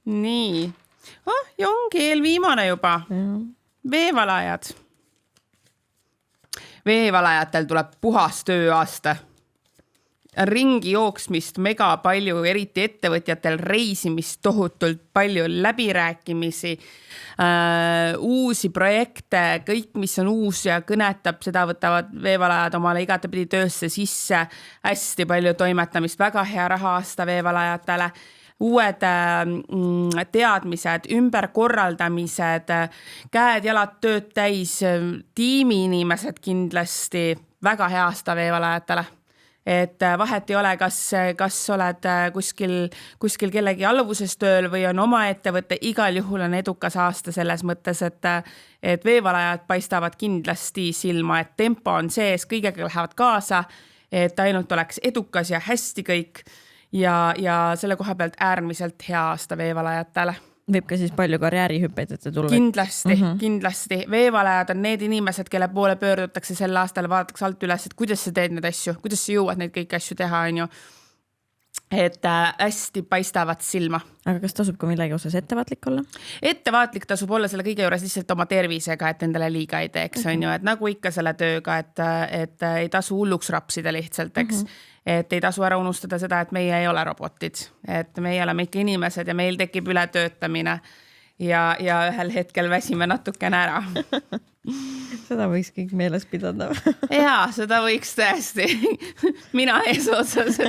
Nii. Ja ongi eelviimane juba. Veevalajad. Veevalajatel tuleb puhas tööaasta. Ringi jooksmist mega palju, eriti ettevõtjatel reisimist tohutult palju, läbirääkimisi, uusi projekte, kõik, mis on uus ja kõnetab, seda võtavad veevalajad omale igatepidi töösse sisse. Hästi palju toimetamist, väga hea raha-aasta veevalajatele. Uued teadmised, ümberkorraldamised, käed, jalad, tööd täis, tiimi inimesed kindlasti, väga hea aasta veevalajatele. Et vahet ei ole, kas oled kuskil kellegi alluvuses tööl või on oma ettevõtte, igal juhul on edukas aasta selles mõttes, et veevalajad paistavad kindlasti silma, et tempo on sees, kõigega lähevad kaasa, et ainult oleks edukas ja hästi kõik ja selle koha pealt äärmiselt hea aasta veevalajatele. Võib ka siis palju karjäärihüppeid ette tulla. Kindlasti. Veevalajad on need inimesed, kelle poole pöördutakse sel aastal, vaadatakse alt üles, et kuidas sa teed need asju, kuidas sa jõuad neid kõiki asju teha, on ju. Et hästi paistavad silma. Aga kas tasub ka millegi osas ettevaatlik olla? Ettevaatlik tasub olla selle kõige juures lihtsalt oma tervisega, et endale liiga ei teeks, on ju, et nagu ikka selle tööga, et ei tasu hulluks rapsida lihtsalt, eks. Et ei tasu ära unustada seda, et meie ei ole robotid, et meie oleme ikka inimesed ja meil tekib ületöötamine ja ühel hetkel väsime natukene ära. Seda võiks kõik meeles pidada. Jaa, seda võiks tõesti. Mina eesotsas.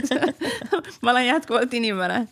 Ma olen jätkuvalt inimene.